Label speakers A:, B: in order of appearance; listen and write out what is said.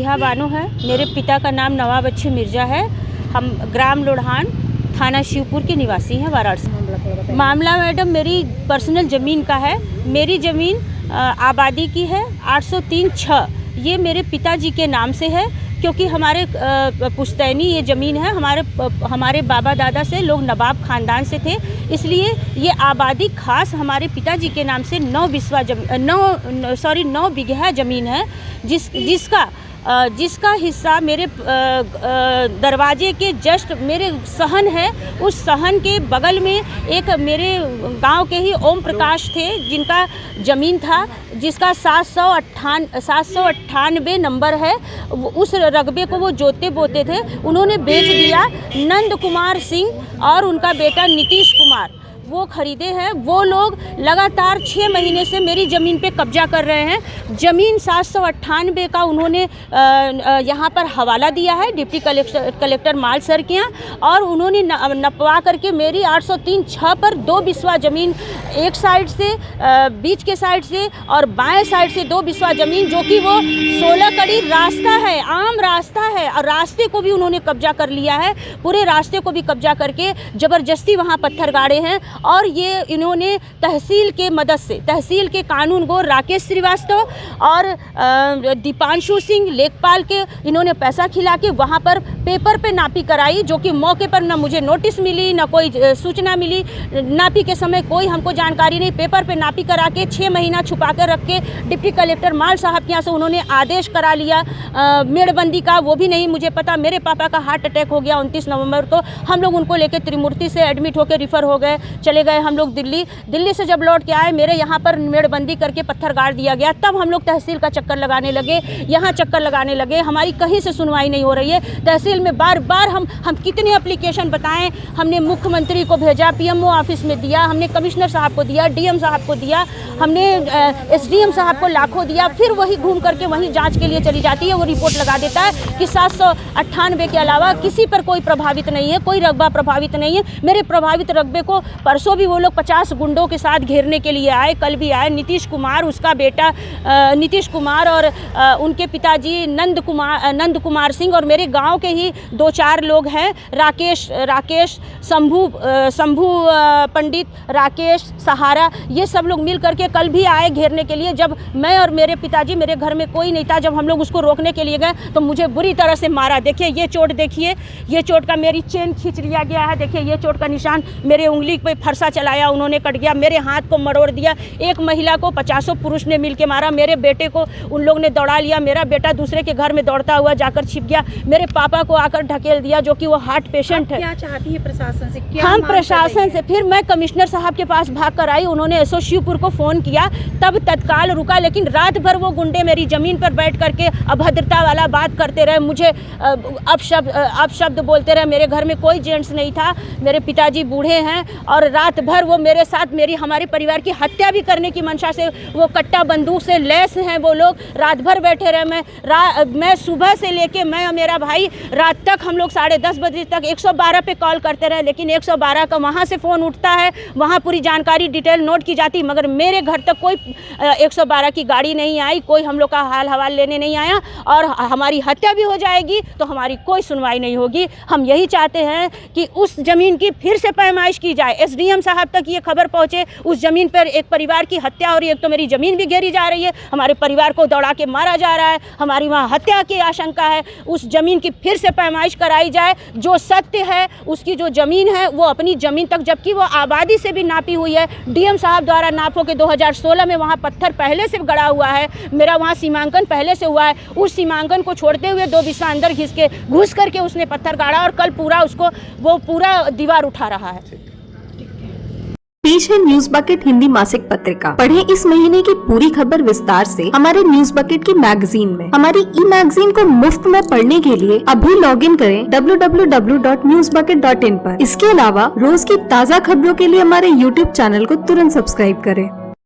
A: मसीहा बानो है। मेरे पिता का नाम नवाब अच्छी मिर्ज़ा है। हम ग्राम लोढ़ान, थाना शिवपुर के निवासी हैं, वाराणसी। मामला मैडम मेरी पर्सनल ज़मीन का है। मेरी ज़मीन आबादी की है 803/6। ये मेरे पिताजी के नाम से है, क्योंकि हमारे पुश्तैनी ये ज़मीन है। हमारे बाबा दादा से लोग नवाब ख़ानदान से थे, इसलिए ये आबादी खास हमारे पिताजी के नाम से 9 बीघा ज़मीन है, जिसका हिस्सा मेरे दरवाजे के जस्ट मेरे सहन है। उस सहन के बगल में एक मेरे गांव के ही ओम प्रकाश थे, जिनका ज़मीन था, जिसका 798 नंबर है। उस रकबे को वो जोते बोते थे, उन्होंने बेच दिया। नंद कुमार सिंह और उनका बेटा नीतीश कुमार वो खरीदे हैं। वो लोग लगातार 6 महीने से मेरी ज़मीन पे कब्जा कर रहे हैं। ज़मीन 798 का उन्होंने यहाँ पर हवाला दिया है डिप्टी कलेक्टर माल सर के यहाँ, और उन्होंने नपवा करके मेरी 803/6 पर 2 बिस्वा ज़मीन एक साइड से, बीच के साइड से और बाएं साइड से 2 बिस्वा ज़मीन, जो कि वो 16 कड़ी रास्ता है, आम रास्ता है, और रास्ते को भी उन्होंने कब्जा कर लिया है। पूरे रास्ते को भी कब्जा करके ज़बरदस्ती वहाँ पत्थर गाड़े हैं। और ये इन्होंने तहसील के मदद से, तहसील के कानूनगो राकेश श्रीवास्तव और दीपांशु सिंह लेखपाल के इन्होंने पैसा खिला के वहाँ पर पेपर पे नापी कराई, जो कि मौके पर ना मुझे नोटिस मिली, ना कोई सूचना मिली। नापी के समय कोई हमको जानकारी नहीं। पेपर पे नापी करा के 6 महीना छुपा कर रख के डिप्टी कलेक्टर माल साहब के यहाँ से उन्होंने आदेश करा लिया मेड़बंदी का, वो भी नहीं मुझे पता। मेरे पापा का हार्ट अटैक हो गया 29 नवंबर को। हम लोग उनको लेके त्रिमूर्ति से एडमिट होकर रिफ़र हो गए, चले गए हम लोग दिल्ली से जब लौट के आए, मेरे यहाँ पर मेड़बंदी करके पत्थर गाड़ दिया गया। तब हम लोग तहसील का चक्कर लगाने लगे, यहाँ चक्कर लगाने लगे। हमारी कहीं से सुनवाई नहीं हो रही है। तहसील में बार बार हम कितने एप्लीकेशन बताएं। हमने मुख्यमंत्री को भेजा, PMO ऑफिस में दिया, हमने कमिश्नर साहब को दिया, DM साहब को दिया, हमने SDM साहब को लाखों दिया। फिर वही घूम करके वहीं जाँच के लिए चली जाती है। वो रिपोर्ट लगा देता है कि 798 के अलावा किसी पर कोई प्रभावित नहीं है, कोई रकबा प्रभावित नहीं है। मेरे प्रभावित रकबे को परसों भी वो लोग 50 गुंडों के साथ घेरने के लिए आए, कल भी आए। नीतीश कुमार, उसका बेटा नीतीश कुमार और उनके पिताजी नंद कुमार सिंह, और मेरे गांव के ही 2-4 लोग हैं, राकेश शंभू पंडित, राकेश सहारा, ये सब लोग मिल करके कल भी आए घेरने के लिए। जब मैं और मेरे पिताजी, मेरे घर में कोई नहीं था, जब हम लोग उसको रोकने के लिए गए तो मुझे बुरी तरह से मारा। देखिए ये चोट, देखिए ये चोट का मेरी चेन खींच लिया गया है। देखिए ये चोट का निशान, मेरे उंगली पे फरसा चलाया उन्होंने, कट गया। मेरे हाथ को मरोड़ दिया। एक महिला को 50 पुरुष ने मिलके मारा। मेरे बेटे को उन लोग ने दौड़ा लिया। मेरा बेटा दूसरे के घर में दौड़ता हुआ जाकर छिप गया। मेरे पापा को आकर ढकेल दिया, जो कि वो हार्ट पेशेंट है।
B: क्या चाहती है प्रशासन से? क्या
A: हम प्रशासन से, फिर मैं कमिश्नर साहब के पास भाग कर आई। उन्होंने SO शिवपुर को फ़ोन किया, तब तत्काल रुका। लेकिन रात भर वो गुंडे मेरी ज़मीन पर बैठ करके अभद्रता वाला बात करते रहे, मुझे अपशब्द बोलते रहे। मेरे घर में कोई जेंट्स नहीं था, मेरे पिताजी बूढ़े हैं, और रात भर वो मेरे साथ हमारे परिवार की हत्या भी करने की मंशा से, वो कट्टा बंदूक से लैस हैं वो लोग। रात भर बैठे रहे। मैं सुबह से लेके, मैं और मेरा भाई रात तक, हम लोग 10:30 बजे तक 112 पे कॉल करते रहे। लेकिन 112 का वहाँ से फ़ोन उठता है, वहाँ पूरी जानकारी डिटेल नोट की जाती, मगर मेरे घर तक कोई 112 की गाड़ी नहीं आई, कोई हम लोग का हाल हवाल लेने नहीं आया। और हमारी हत्या भी हो जाएगी तो हमारी कोई सुनवाई नहीं होगी। हम यही चाहते हैं कि उस ज़मीन की फिर से पैमाइश की जाए, SDM साहब तक ये खबर पहुँचे। उस ज़मीन पर एक परिवार की हत्या हो रही है, एक तो मेरी ज़मीन भी घेरी जा रही है, हमारे परिवार को दौड़ा के मारा जा रहा है, हमारी वहाँ हत्या की आशंका है। उस ज़मीन की फिर से पैमाइश कराई जाए। जो सत्य है, उसकी जो ज़मीन है वो अपनी ज़मीन तक, जबकि वो आबादी से भी नापी हुई है। DM साहब द्वारा नापो के 2016 में वहाँ पत्थर पहले से गड़ा हुआ है, मेरा वहाँ सीमांकन पहले से हुआ है। उस सीमांकन को छोड़ते हुए 2 बिस्सा अंदर घुस करके उसने पत्थर गाड़ा, और कल पूरा उसको वो पूरा दीवार उठा रहा है।
C: पेश है न्यूज बकेट हिंदी मासिक पत्रिका। पढ़ें इस महीने की पूरी खबर विस्तार से हमारे न्यूज बकेट की मैगजीन में। हमारी मैगजीन को मुफ्त में पढ़ने के लिए अभी लॉगिन करें www.newsbucket.in पर। इसके अलावा रोज की ताज़ा खबरों के लिए हमारे YouTube चैनल को तुरंत सब्सक्राइब करें।